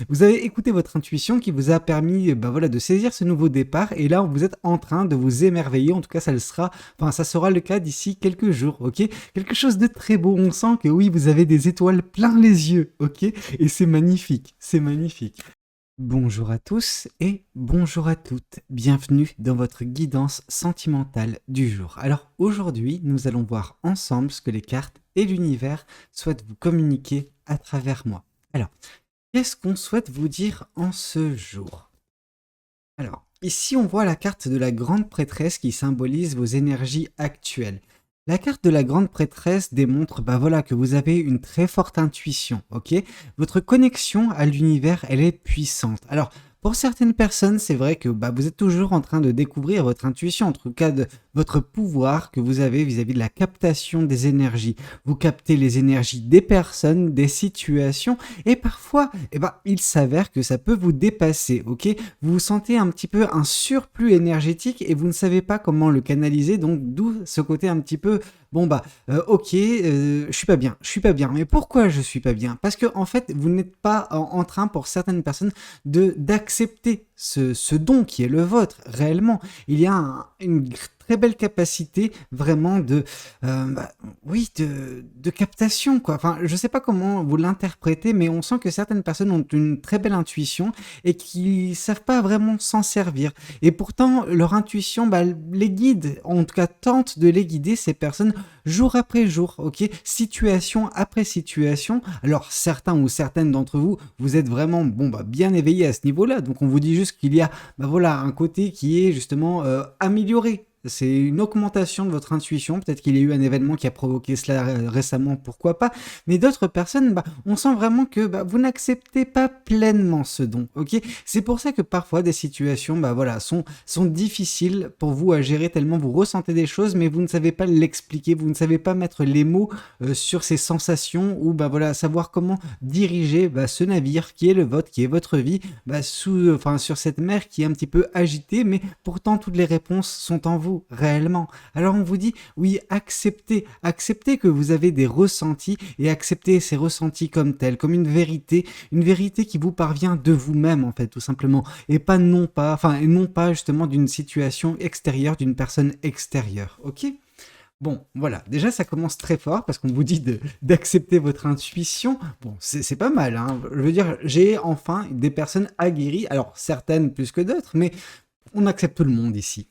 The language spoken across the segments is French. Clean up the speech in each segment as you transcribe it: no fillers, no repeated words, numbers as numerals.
Vous avez écouté votre intuition qui vous a permis, voilà, de saisir ce nouveau départ et là, vous êtes en train de vous émerveiller. En tout cas, ça sera le cas d'ici quelques jours, OK? Quelque chose de très beau. On sent que oui, vous avez des étoiles plein les yeux, OK? Et c'est magnifique, c'est magnifique. Bonjour à tous et bonjour à toutes. Bienvenue dans votre guidance sentimentale du jour. Alors aujourd'hui, nous allons voir ensemble ce que les cartes et l'univers souhaitent vous communiquer à travers moi. Alors, qu'est-ce qu'on souhaite vous dire en ce jour? Alors, ici on voit la carte de la grande prêtresse qui symbolise vos énergies actuelles. La carte de la grande prêtresse démontre voilà, que vous avez une très forte intuition, ok? Votre connexion à l'univers, elle est puissante. Alors, pour certaines personnes, c'est vrai que vous êtes toujours en train de découvrir votre intuition, en tout cas de votre pouvoir que vous avez vis-à-vis de la captation des énergies. Vous captez les énergies des personnes, des situations, et parfois, il s'avère que ça peut vous dépasser, ok? Vous vous sentez un petit peu un surplus énergétique et vous ne savez pas comment le canaliser, donc d'où ce côté un petit peu ok, je suis pas bien. Mais pourquoi je suis pas bien? Parce que en fait, vous n'êtes pas en train, pour certaines personnes, d'accepter ce don qui est le vôtre réellement. Il y a une très belle capacité vraiment oui, de captation, quoi. Enfin, je sais pas comment vous l'interprétez, mais on sent que certaines personnes ont une très belle intuition et qui savent pas vraiment s'en servir. Et pourtant, leur intuition, les guide, en tout cas tente de les guider, ces personnes, jour après jour, ok? Situation après situation. Alors, certains ou certaines d'entre vous, vous êtes vraiment, bien éveillés à ce niveau-là. Donc, on vous dit juste qu'il y a, voilà, un côté qui est justement amélioré. C'est une augmentation de votre intuition. Peut-être qu'il y a eu un événement qui a provoqué cela récemment, pourquoi pas. Mais d'autres personnes, on sent vraiment que vous n'acceptez pas pleinement ce don, ok? C'est pour ça que parfois des situations, voilà, sont difficiles pour vous à gérer tellement vous ressentez des choses, mais vous ne savez pas l'expliquer, vous ne savez pas mettre les mots sur ces sensations ou voilà, savoir comment diriger ce navire qui est le vôtre, qui est votre vie, sur cette mer qui est un petit peu agitée, mais pourtant toutes les réponses sont en vous réellement. Alors on vous dit oui, acceptez que vous avez des ressentis et acceptez ces ressentis comme tels, comme une vérité qui vous parvient de vous-même en fait tout simplement et non pas justement d'une situation extérieure, d'une personne extérieure. OK? Bon, voilà, déjà ça commence très fort parce qu'on vous dit d'accepter votre intuition. Bon, c'est pas mal, hein. Je veux dire, j'ai enfin des personnes aguerries, alors certaines plus que d'autres, mais on accepte tout le monde ici.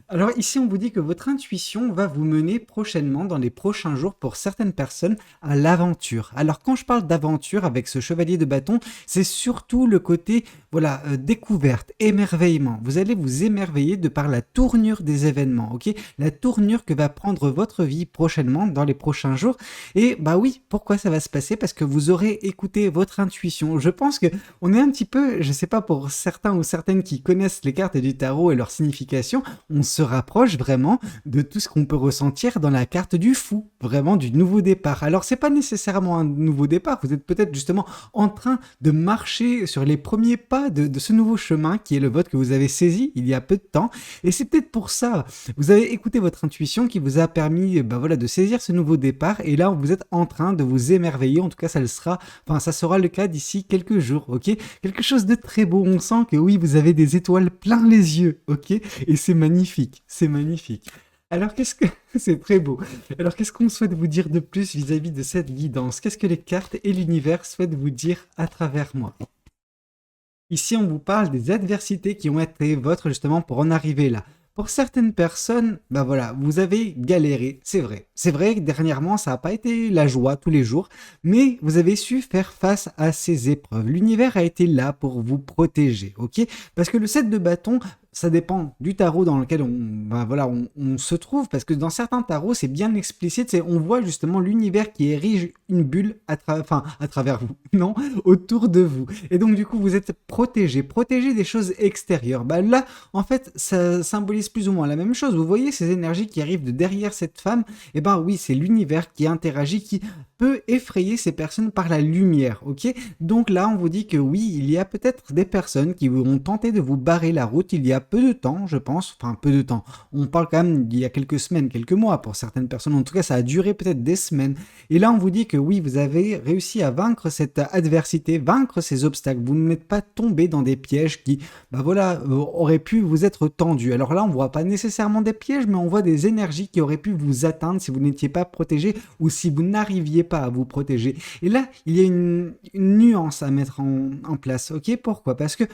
Alors ici, on vous dit que votre intuition va vous mener prochainement, dans les prochains jours, pour certaines personnes, à l'aventure. Alors quand je parle d'aventure avec ce chevalier de bâton, c'est surtout le côté, voilà, découverte, émerveillement. Vous allez vous émerveiller de par la tournure des événements, ok? La tournure que va prendre votre vie prochainement, dans les prochains jours. Et oui, pourquoi ça va se passer? Parce que vous aurez écouté votre intuition. Je pense que on est un petit peu, je sais pas, pour certains ou certaines qui connaissent les cartes du tarot et leur signification, on se rapproche vraiment de tout ce qu'on peut ressentir dans la carte du fou, vraiment du nouveau départ. Alors c'est pas nécessairement un nouveau départ, vous êtes peut-être justement en train de marcher sur les premiers pas de ce nouveau chemin qui est le vôtre que vous avez saisi il y a peu de temps, et c'est peut-être pour ça, vous avez écouté votre intuition qui vous a permis voilà, de saisir ce nouveau départ, et là vous êtes en train de vous émerveiller, en tout cas ça sera le cas d'ici quelques jours, ok? Quelque chose de très beau, on sent que oui, vous avez des étoiles plein les yeux, ok? Et c'est magnifique, c'est magnifique. Alors qu'est-ce que... c'est très beau. Alors qu'est-ce qu'on souhaite vous dire de plus vis-à-vis de cette guidance? Qu'est-ce que les cartes et l'univers souhaitent vous dire à travers moi? Ici, on vous parle des adversités qui ont été vôtres justement pour en arriver là. Pour certaines personnes, voilà, vous avez galéré, c'est vrai. C'est vrai que dernièrement, ça n'a pas été la joie tous les jours, mais vous avez su faire face à ces épreuves. L'univers a été là pour vous protéger, ok? Parce que le 7 de bâton, ça dépend du tarot dans lequel on se trouve, parce que dans certains tarots, c'est bien explicite, on voit justement l'univers qui érige une bulle à travers vous, non, autour de vous. Et donc du coup, vous êtes protégé des choses extérieures. Là, en fait, ça symbolise plus ou moins la même chose. Vous voyez ces énergies qui arrivent de derrière cette femme, et oui, c'est l'univers qui interagit, qui peut effrayer ces personnes par la lumière, ok? Donc là, on vous dit que oui, il y a peut-être des personnes qui ont tenté de vous barrer la route, il y a peu de temps, je pense, enfin peu de temps, on parle quand même d'il y a quelques semaines, quelques mois pour certaines personnes, en tout cas ça a duré peut-être des semaines, et là on vous dit que oui, vous avez réussi à vaincre cette adversité, vaincre ces obstacles, vous n'êtes pas tombé dans des pièges qui, bah voilà, auraient pu vous être tendus. Alors là on voit pas nécessairement des pièges, mais on voit des énergies qui auraient pu vous atteindre si vous n'étiez pas protégé ou si vous n'arriviez pas à vous protéger. Et là, il y a une nuance à mettre en place, ok? Pourquoi? Parce que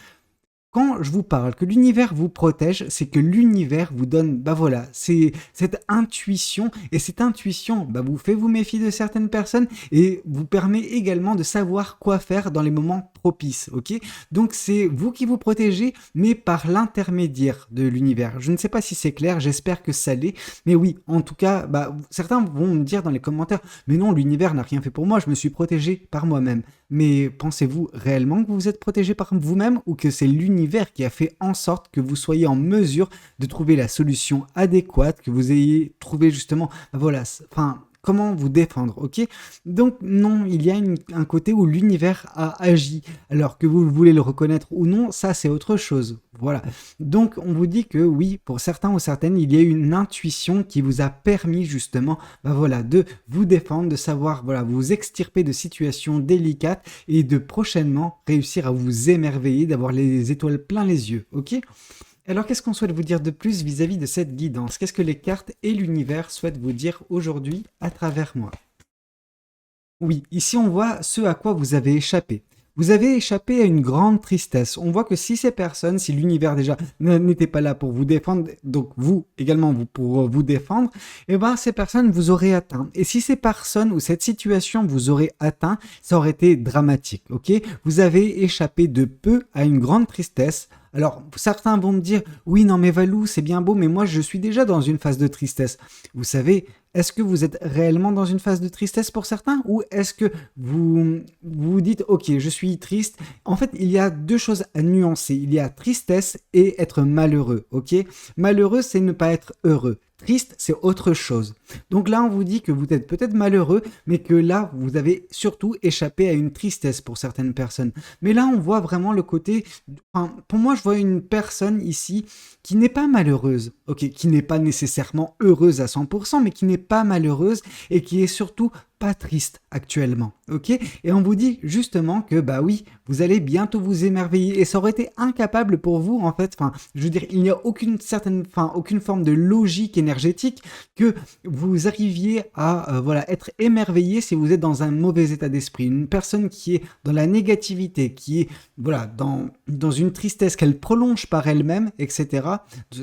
quand je vous parle que l'univers vous protège, c'est que l'univers vous donne, bah voilà, c'est cette intuition, et cette intuition, bah vous fait vous méfier de certaines personnes et vous permet également de savoir quoi faire dans les moments propices, ok? Donc c'est vous qui vous protégez, mais par l'intermédiaire de l'univers. Je ne sais pas si c'est clair, j'espère que ça l'est, mais oui, en tout cas, bah certains vont me dire dans les commentaires, mais non, l'univers n'a rien fait pour moi, je me suis protégé par moi-même. Mais pensez-vous réellement que vous êtes protégé par vous-même ou que c'est l'univers qui a fait en sorte que vous soyez en mesure de trouver la solution adéquate, que vous ayez trouvé justement, voilà, enfin, comment vous défendre, ok? Donc non, il y a un côté où l'univers a agi, alors que vous voulez le reconnaître ou non, ça c'est autre chose, voilà. Donc on vous dit que oui, pour certains ou certaines, il y a une intuition qui vous a permis justement, bah voilà, de vous défendre, de savoir, voilà, vous extirper de situations délicates et de prochainement réussir à vous émerveiller, d'avoir les étoiles plein les yeux, ok? Alors, qu'est-ce qu'on souhaite vous dire de plus vis-à-vis de cette guidance? Qu'est-ce que les cartes et l'univers souhaitent vous dire aujourd'hui à travers moi? Oui, ici on voit ce à quoi vous avez échappé. Vous avez échappé à une grande tristesse. On voit que si ces personnes, si l'univers déjà n'était pas là pour vous défendre, donc vous également vous pour vous défendre, eh ben ces personnes vous auraient atteint. Et si ces personnes ou cette situation vous aurait atteint, ça aurait été dramatique, ok? Vous avez échappé de peu à une grande tristesse. Alors, certains vont me dire, oui, non, mais Valou, c'est bien beau, mais moi, je suis déjà dans une phase de tristesse. Vous savez, est-ce que vous êtes réellement dans une phase de tristesse pour certains ou est-ce que vous dites, ok, je suis triste. En fait, il y a deux choses à nuancer. Il y a tristesse et être malheureux, ok? Malheureux, c'est ne pas être heureux. Triste, c'est autre chose. Donc là, on vous dit que vous êtes peut-être malheureux, mais que là, vous avez surtout échappé à une tristesse pour certaines personnes. Mais là, on voit vraiment le côté... Enfin, pour moi, je vois une personne ici qui n'est pas malheureuse, ok, qui n'est pas nécessairement heureuse à 100%, mais qui n'est pas malheureuse et qui est surtout pas triste actuellement, ok? Et on vous dit justement que bah oui, vous allez bientôt vous émerveiller et ça aurait été incapable pour vous en fait, enfin, je veux dire, il n'y a aucune forme de logique énergétique que vous arriviez à voilà, être émerveillé si vous êtes dans un mauvais état d'esprit. Une personne qui est dans la négativité, qui est voilà, dans une tristesse qu'elle prolonge par elle-même, etc.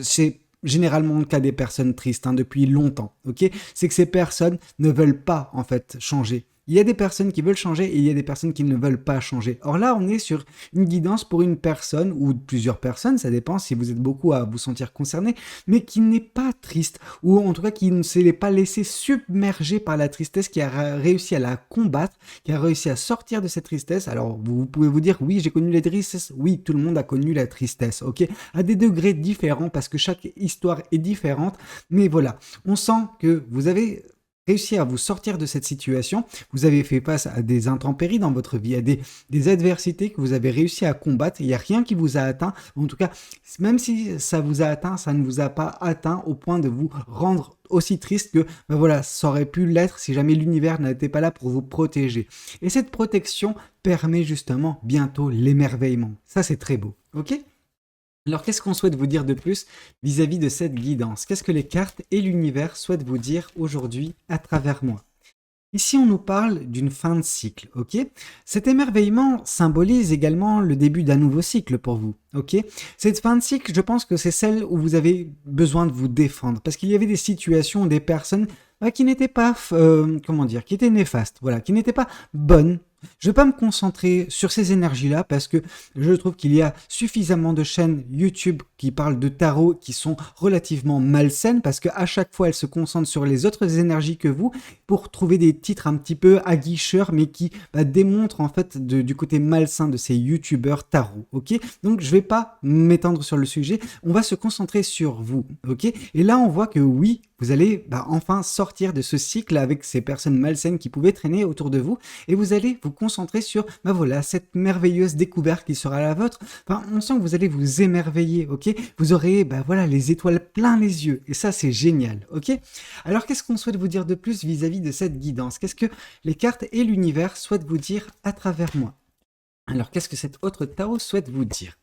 C'est généralement le cas des personnes tristes depuis longtemps, ok? C'est que ces personnes ne veulent pas en fait changer. Il y a des personnes qui veulent changer et il y a des personnes qui ne veulent pas changer. Or là, on est sur une guidance pour une personne ou plusieurs personnes, ça dépend si vous êtes beaucoup à vous sentir concerné, mais qui n'est pas triste ou en tout cas qui ne s'est pas laissé submerger par la tristesse, qui a réussi à la combattre, qui a réussi à sortir de cette tristesse. Alors, vous pouvez vous dire, oui, j'ai connu la tristesse. Oui, tout le monde a connu la tristesse, ok? À des degrés différents parce que chaque histoire est différente. Mais voilà, on sent que vous avez réussi à vous sortir de cette situation, vous avez fait face à des intempéries dans votre vie, à des adversités que vous avez réussi à combattre, il n'y a rien qui vous a atteint, en tout cas, même si ça vous a atteint, ça ne vous a pas atteint au point de vous rendre aussi triste que, ben voilà, ça aurait pu l'être si jamais l'univers n'était pas là pour vous protéger. Et cette protection permet justement bientôt l'émerveillement. Ça, c'est très beau, ok ? Alors, qu'est-ce qu'on souhaite vous dire de plus vis-à-vis de cette guidance? Qu'est-ce que les cartes et l'univers souhaitent vous dire aujourd'hui à travers moi? Ici, on nous parle d'une fin de cycle, ok? Cet émerveillement symbolise également le début d'un nouveau cycle pour vous, ok? Cette fin de cycle, je pense que c'est celle où vous avez besoin de vous défendre, parce qu'il y avait des situations, des personnes qui n'étaient pas, comment dire, qui étaient néfastes, voilà, qui n'étaient pas bonnes. Je ne vais pas me concentrer sur ces énergies-là parce que je trouve qu'il y a suffisamment de chaînes YouTube qui parlent de tarot qui sont relativement malsaines parce qu'à chaque fois, elles se concentrent sur les autres énergies que vous pour trouver des titres un petit peu aguicheurs mais qui démontrent en fait du côté malsain de ces YouTubeurs tarot, ok? Donc, je ne vais pas m'étendre sur le sujet, on va se concentrer sur vous, ok? Et là, on voit que oui, vous allez enfin sortir de ce cycle avec ces personnes malsaines qui pouvaient traîner autour de vous et vous allez vous concentrer sur, bah voilà, cette merveilleuse découverte qui sera la vôtre. Enfin, on sent que vous allez vous émerveiller, ok? Vous aurez, bah voilà, les étoiles plein les yeux. Et ça, c'est génial, ok? Alors, qu'est-ce qu'on souhaite vous dire de plus vis-à-vis de cette guidance? Qu'est-ce que les cartes et l'univers souhaitent vous dire à travers moi? Alors, qu'est-ce que cet autre tarot souhaite vous dire?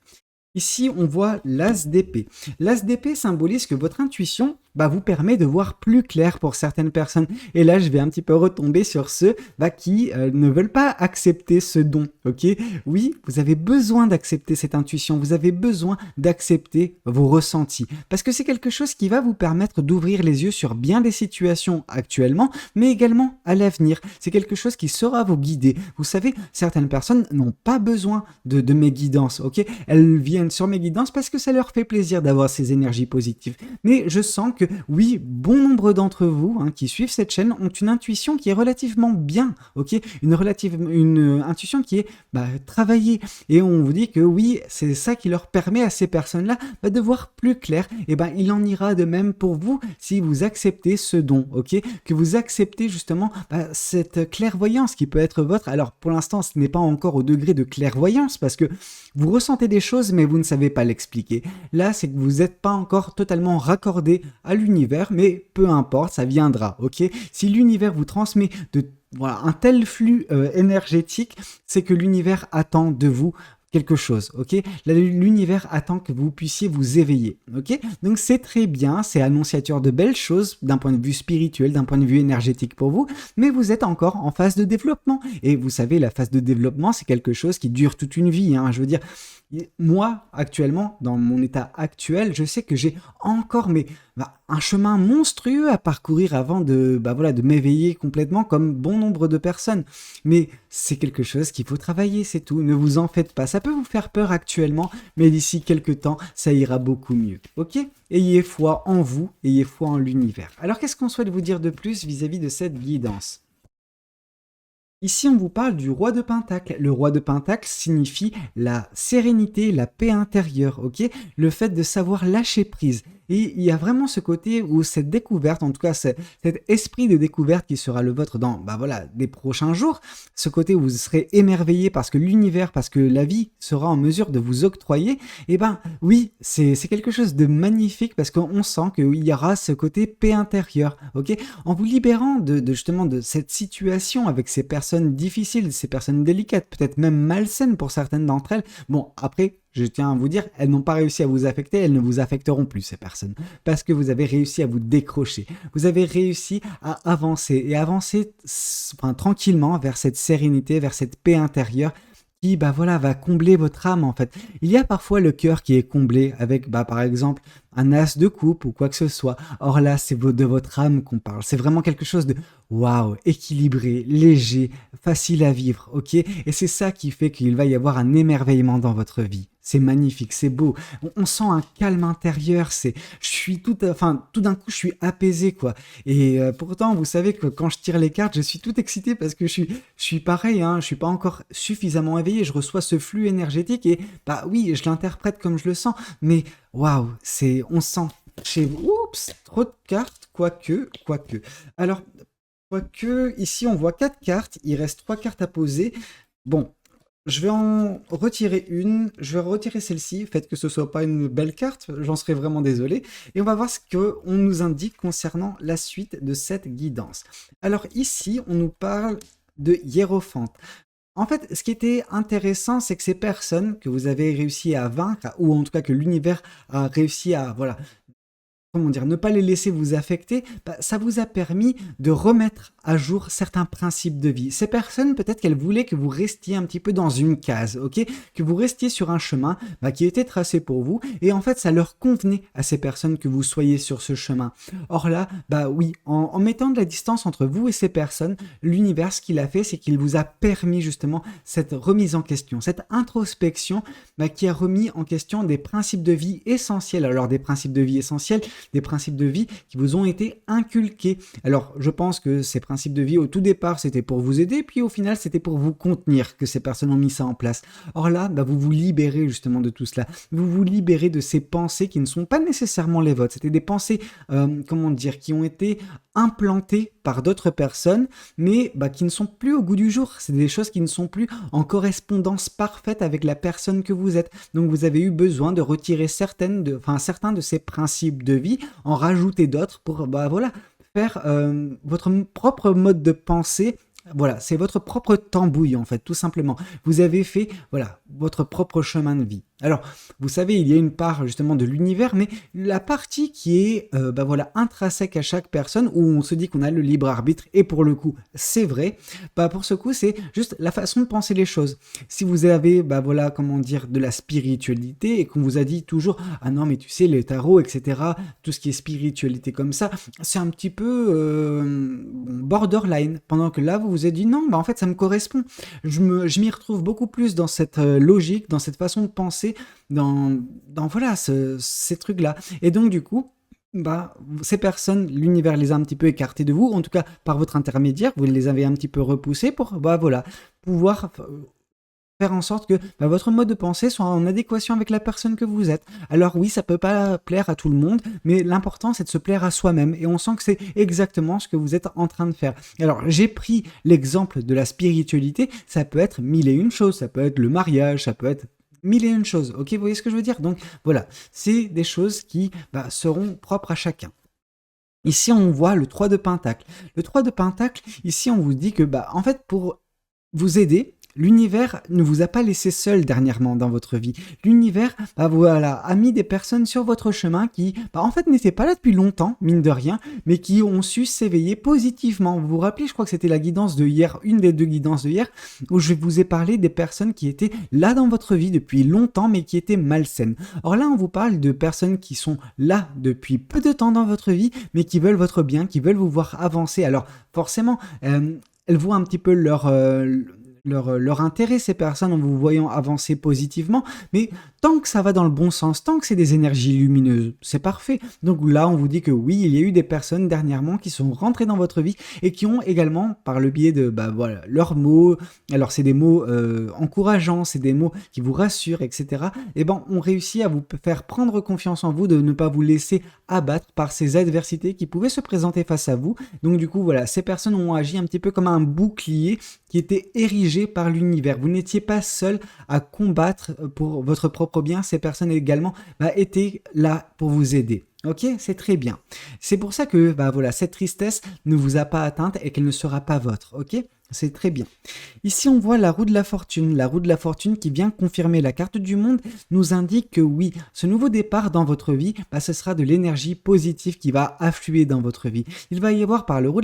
Ici, on voit l'as d'épée. L'as d'épée symbolise que votre intuition vous permet de voir plus clair pour certaines personnes. Et là, je vais un petit peu retomber sur ceux qui ne veulent pas accepter ce don. Ok? Oui, vous avez besoin d'accepter cette intuition. Vous avez besoin d'accepter vos ressentis. Parce que c'est quelque chose qui va vous permettre d'ouvrir les yeux sur bien des situations actuellement, mais également à l'avenir. C'est quelque chose qui saura vous guider. Vous savez, certaines personnes n'ont pas besoin de mes guidances. Ok? Elles viennent sur mes guidances parce que ça leur fait plaisir d'avoir ces énergies positives. Mais je sens que oui, bon nombre d'entre vous qui suivent cette chaîne ont une intuition qui est relativement bien, ok, une intuition qui est travaillée. Et on vous dit que oui, c'est ça qui leur permet à ces personnes-là de voir plus clair. Et il en ira de même pour vous si vous acceptez ce don, ok, que vous acceptez justement cette clairvoyance qui peut être votre. Alors pour l'instant, ce n'est pas encore au degré de clairvoyance parce que vous ressentez des choses mais vous ne savez pas l'expliquer. Là, c'est que vous n'êtes pas encore totalement raccordé à l'univers, mais peu importe, ça viendra, ok? Si l'univers vous transmet un tel flux énergétique, c'est que l'univers attend de vous quelque chose, ok? L'univers attend que vous puissiez vous éveiller, ok? Donc c'est très bien, c'est annonciateur de belles choses d'un point de vue spirituel, d'un point de vue énergétique pour vous, mais vous êtes encore en phase de développement. Et vous savez, la phase de développement, c'est quelque chose qui dure toute une vie, je veux dire. Moi, actuellement, dans mon état actuel, je sais que j'ai encore un chemin monstrueux à parcourir avant de m'éveiller complètement comme bon nombre de personnes. Mais c'est quelque chose qu'il faut travailler, c'est tout. Ne vous en faites pas. Ça peut vous faire peur actuellement, mais d'ici quelques temps, ça ira beaucoup mieux. Ok? Ayez foi en vous, ayez foi en l'univers. Alors, qu'est-ce qu'on souhaite vous dire de plus vis-à-vis de cette guidance ? Ici, on vous parle du roi de Pentacle. Le roi de Pentacle signifie la sérénité, la paix intérieure, ok? Le fait de savoir lâcher prise. Et il y a vraiment ce côté où cette découverte, en tout cas cet esprit de découverte qui sera le vôtre dans des prochains jours, ce côté où vous serez émerveillé parce que l'univers, parce que la vie sera en mesure de vous octroyer, oui, c'est quelque chose de magnifique parce qu'on sent qu'il y aura ce côté paix intérieure, ok? En vous libérant justement de cette situation avec ces personnes difficiles, ces personnes délicates, peut-être même malsaines pour certaines d'entre elles. Bon, après, je tiens à vous dire, elles n'ont pas réussi à vous affecter, elles ne vous affecteront plus, ces personnes, parce que vous avez réussi à vous décrocher. Vous avez réussi à avancer, et avancer tranquillement vers cette sérénité, vers cette paix intérieure qui va combler votre âme en fait. Il y a parfois le cœur qui est comblé avec par exemple un as de coupe ou quoi que ce soit. Or là, c'est de votre âme qu'on parle. C'est vraiment quelque chose de waouh, équilibré, léger, facile à vivre, ok? Et c'est ça qui fait qu'il va y avoir un émerveillement dans votre vie. C'est magnifique, c'est beau. On sent un calme intérieur. Tout d'un coup, je suis apaisé, quoi. Et pourtant, vous savez que quand je tire les cartes, je suis tout excité parce que je suis pareil, je suis pas encore suffisamment éveillé. Je reçois ce flux énergétique et oui, je l'interprète comme je le sens. Mais waouh, on sent chez vous. Oups, trop de cartes, quoique. Alors, quoique, ici, on voit 4 cartes. Il reste 3 cartes à poser. Bon. Je vais en retirer une, je vais retirer celle-ci, faites que ce soit pas une belle carte, j'en serais vraiment désolé, et on va voir ce qu'on nous indique concernant la suite de cette guidance. Alors ici, on nous parle de hiérophante. En fait, ce qui était intéressant, c'est que ces personnes que vous avez réussi à vaincre, ou en tout cas que l'univers a réussi à, ne pas les laisser vous affecter, ça vous a permis de remettre à jour certains principes de vie. Ces personnes, peut-être qu'elles voulaient que vous restiez un petit peu dans une case, ok? Que vous restiez sur un chemin qui était tracé pour vous, et en fait, ça leur convenait à ces personnes que vous soyez sur ce chemin. Or là, oui, en mettant de la distance entre vous et ces personnes, l'univers, ce qu'il a fait, c'est qu'il vous a permis justement cette remise en question, cette introspection qui a remis en question des principes de vie essentiels. Alors, des principes de vie essentiels, des principes de vie qui vous ont été inculqués. Alors, je pense que ces principes de vie, au tout départ, c'était pour vous aider, puis au final, c'était pour vous contenir que ces personnes ont mis ça en place. Or là, vous vous libérez justement de tout cela. Vous vous libérez de ces pensées qui ne sont pas nécessairement les vôtres. C'était des pensées, qui ont été implantées par d'autres personnes, mais qui ne sont plus au goût du jour. C'est des choses qui ne sont plus en correspondance parfaite avec la personne que vous êtes. Donc vous avez eu besoin de retirer certains de ces principes de vie, en rajouter d'autres pour faire votre propre mode de pensée. Voilà, c'est votre propre tambouille en fait, tout simplement. Vous avez fait, voilà, votre propre chemin de vie. Alors, vous savez, il y a une part justement de l'univers, mais la partie qui est, intrinsèque à chaque personne, où on se dit qu'on a le libre arbitre, et pour le coup, c'est vrai. Pour ce coup, c'est juste la façon de penser les choses. Si vous avez, de la spiritualité, et qu'on vous a dit toujours, ah non, mais tu sais, les tarots, etc., tout ce qui est spiritualité comme ça, c'est un petit peu borderline. Pendant que là, vous vous êtes dit, non, en fait, ça me correspond. Je m'y retrouve beaucoup plus dans cette logique, dans cette façon de penser, dans voilà, ces trucs-là. Et donc, du coup, ces personnes, l'univers les a un petit peu écartées de vous, en tout cas par votre intermédiaire, vous les avez un petit peu repoussées pour pouvoir faire en sorte que votre mode de pensée soit en adéquation avec la personne que vous êtes. Alors oui, ça peut pas plaire à tout le monde, mais l'important c'est de se plaire à soi-même, et on sent que c'est exactement ce que vous êtes en train de faire. Alors j'ai pris l'exemple de la spiritualité, ça peut être mille et une choses, ça peut être le mariage, ça peut être mille et une choses, ok, vous voyez ce que je veux dire? Donc voilà, c'est des choses qui seront propres à chacun. Ici, on voit le 3 de Pentacle. Le 3 de Pentacle, ici, on vous dit que, en fait, pour vous aider, l'univers ne vous a pas laissé seul dernièrement dans votre vie. L'univers a mis des personnes sur votre chemin qui, en fait, n'étaient pas là depuis longtemps, mine de rien, mais qui ont su s'éveiller positivement. Vous vous rappelez, je crois que c'était la guidance de hier, une des deux guidances de hier, où je vous ai parlé des personnes qui étaient là dans votre vie depuis longtemps, mais qui étaient malsaines. Or là, on vous parle de personnes qui sont là depuis peu de temps dans votre vie, mais qui veulent votre bien, qui veulent vous voir avancer. Alors, forcément, elles voient un petit peu leur intérêt, ces personnes, en vous voyant avancer positivement, mais tant que ça va dans le bon sens, tant que c'est des énergies lumineuses, c'est parfait. Donc là, on vous dit que oui, il y a eu des personnes dernièrement qui sont rentrées dans votre vie et qui ont également, par le biais de leurs mots, alors c'est des mots encourageants, c'est des mots qui vous rassurent, etc., ont réussi à vous faire prendre confiance en vous, de ne pas vous laisser abattre par ces adversités qui pouvaient se présenter face à vous. Donc du coup, voilà, ces personnes ont agi un petit peu comme un bouclier qui était érigé par l'univers. Vous n'étiez pas seul à combattre pour votre propre bien. Ces personnes également étaient là pour vous aider. Ok, c'est très bien. C'est pour ça que cette tristesse ne vous a pas atteinte et qu'elle ne sera pas votre. Ok, c'est très bien. Ici, on voit la roue de la fortune. La roue de la fortune qui vient confirmer la carte du monde nous indique que oui, ce nouveau départ dans votre vie, ce sera de l'énergie positive qui va affluer dans votre vie. Il va y avoir par la roue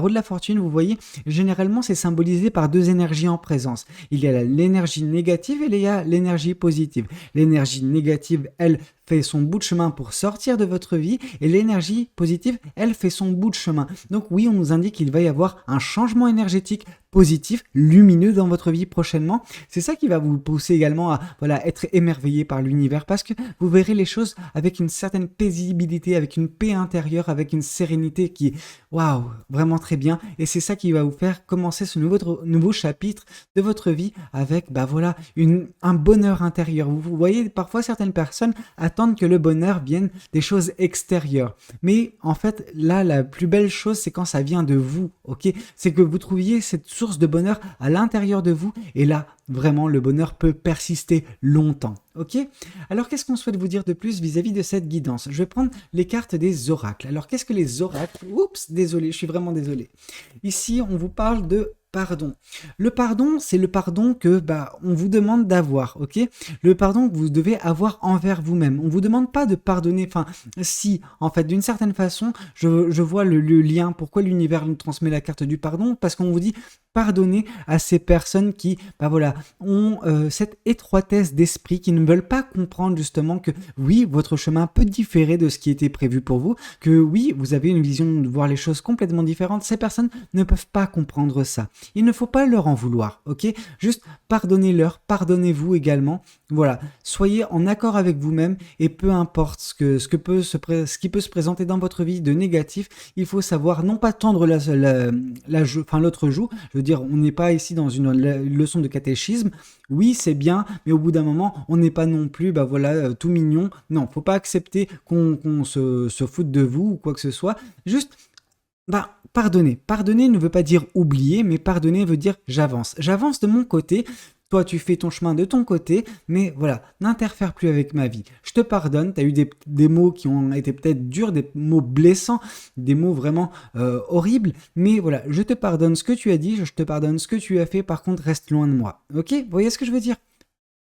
de la fortune, vous voyez, généralement c'est symbolisé par deux énergies en présence. Il y a l'énergie négative et il y a l'énergie positive. L'énergie négative, elle, fait son bout de chemin pour sortir de votre vie, et l'énergie positive, elle, fait son bout de chemin. Donc oui, on nous indique qu'il va y avoir un changement énergétique positif, lumineux dans votre vie prochainement. C'est ça qui va vous pousser également à être émerveillé par l'univers, parce que vous verrez les choses avec une certaine paisibilité, avec une paix intérieure, avec une sérénité qui est waouh, vraiment très bien. Et c'est ça qui va vous faire commencer ce nouveau chapitre de votre vie avec un bonheur intérieur. Vous voyez, parfois certaines personnes attendent que le bonheur vienne des choses extérieures. Mais en fait, là, la plus belle chose, c'est quand ça vient de vous, ok? C'est que vous trouviez cette source de bonheur à l'intérieur de vous, et là, vraiment, le bonheur peut persister longtemps, ok? Alors, qu'est-ce qu'on souhaite vous dire de plus vis-à-vis de cette guidance? Je vais prendre les cartes des oracles. Alors, qu'est-ce que les oracles? Oups, désolé, je suis vraiment désolé. Ici, on vous parle de pardon. Le pardon, c'est le pardon que on vous demande d'avoir, ok? Le pardon que vous devez avoir envers vous-même. On vous demande pas de pardonner. Enfin, si, en fait, d'une certaine façon, je vois le lien. Pourquoi l'univers nous transmet la carte du pardon? Parce qu'on vous dit pardonner à ces personnes qui, ont cette étroitesse d'esprit, qui ne veulent pas comprendre justement que oui, votre chemin peut différer de ce qui était prévu pour vous, que oui, vous avez une vision de voir les choses complètement différente. Ces personnes ne peuvent pas comprendre ça. Il ne faut pas leur en vouloir, ok? Juste pardonnez-leur, pardonnez-vous également. Voilà, soyez en accord avec vous-même, et peu importe ce qui peut se présenter dans votre vie de négatif, il faut savoir non pas tendre l'autre joue. Je veux dire, on n'est pas ici dans une leçon de catéchisme. Oui, c'est bien, mais au bout d'un moment, on n'est pas non plus tout mignon. Non, faut pas accepter qu'on se foute de vous ou quoi que ce soit. Juste Bah, pardonner. Pardonner ne veut pas dire oublier, mais pardonner veut dire j'avance. J'avance de mon côté. Toi, tu fais ton chemin de ton côté, mais voilà, n'interfère plus avec ma vie. Je te pardonne, tu as eu des mots qui ont été peut-être durs, des mots blessants, des mots vraiment horribles, mais voilà, je te pardonne ce que tu as dit, je te pardonne ce que tu as fait, par contre, reste loin de moi. Ok? Vous voyez ce que je veux dire?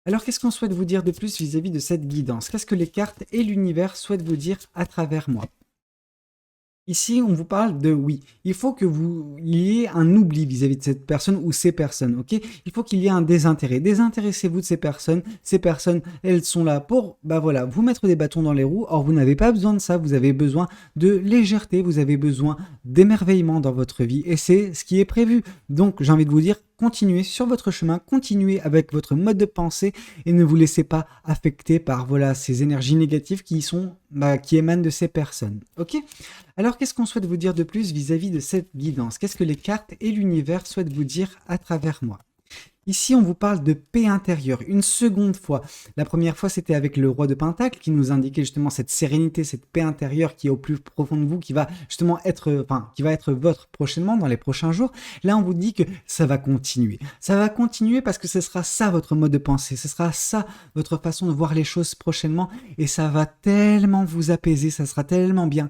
Alors, qu'est-ce qu'on souhaite vous dire de plus vis-à-vis de cette guidance? Qu'est-ce que les cartes et l'univers souhaitent vous dire à travers moi? Ici, on vous parle de oui. Il faut que vous il y ait un oubli vis-à-vis de cette personne ou ces personnes, ok? Il faut qu'il y ait un désintérêt. Désintéressez-vous de ces personnes. Ces personnes, elles sont là pour, bah voilà, vous mettre des bâtons dans les roues. Or, vous n'avez pas besoin de ça. Vous avez besoin de légèreté. Vous avez besoin d'émerveillement dans votre vie. Et c'est ce qui est prévu. Donc, j'ai envie de vous dire, continuez sur votre chemin, continuez avec votre mode de pensée et ne vous laissez pas affecter par voilà ces énergies négatives qui sont qui émanent de ces personnes. Ok? Alors qu'est-ce qu'on souhaite vous dire de plus vis-à-vis de cette guidance? Qu'est-ce que les cartes et l'univers souhaitent vous dire à travers moi? Ici, on vous parle de paix intérieure, une seconde fois. La première fois, c'était avec le roi de Pentacle qui nous indiquait justement cette sérénité, cette paix intérieure qui est au plus profond de vous, qui va justement être, qui va être votre prochainement, dans les prochains jours. Là, on vous dit que ça va continuer. Ça va continuer parce que ce sera ça votre mode de pensée, ce sera ça votre façon de voir les choses prochainement et ça va tellement vous apaiser, ça sera tellement bien.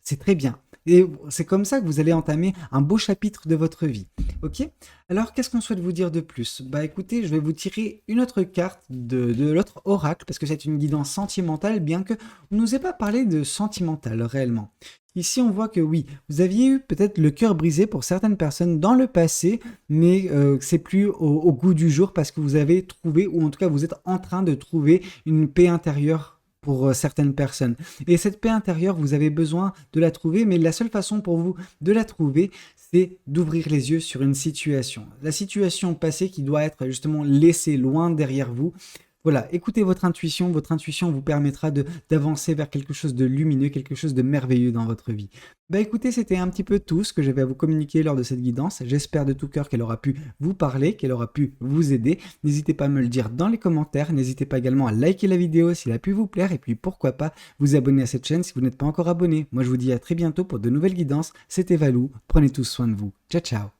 C'est très bien. Et c'est comme ça que vous allez entamer un beau chapitre de votre vie. Ok? Alors, qu'est-ce qu'on souhaite vous dire de plus? Bah écoutez, je vais vous tirer une autre carte de l'autre oracle, parce que c'est une guidance sentimentale, bien que on ne nous ait pas parlé de sentimental réellement. Ici, on voit que oui, vous aviez eu peut-être le cœur brisé pour certaines personnes dans le passé, mais c'est plus au goût du jour parce que vous avez trouvé, ou en tout cas vous êtes en train de trouver une paix intérieure pour certaines personnes. Et cette paix intérieure, vous avez besoin de la trouver, mais la seule façon pour vous de la trouver, c'est d'ouvrir les yeux sur une situation. La situation passée qui doit être justement laissée loin derrière vous. Voilà, écoutez votre intuition vous permettra d'avancer vers quelque chose de lumineux, quelque chose de merveilleux dans votre vie. Bah écoutez, c'était un petit peu tout ce que j'avais à vous communiquer lors de cette guidance. J'espère de tout cœur qu'elle aura pu vous parler, qu'elle aura pu vous aider. N'hésitez pas à me le dire dans les commentaires, n'hésitez pas également à liker la vidéo s'il a pu vous plaire et puis pourquoi pas vous abonner à cette chaîne si vous n'êtes pas encore abonné. Moi je vous dis à très bientôt pour de nouvelles guidances. C'était Valou, prenez tous soin de vous. Ciao ciao.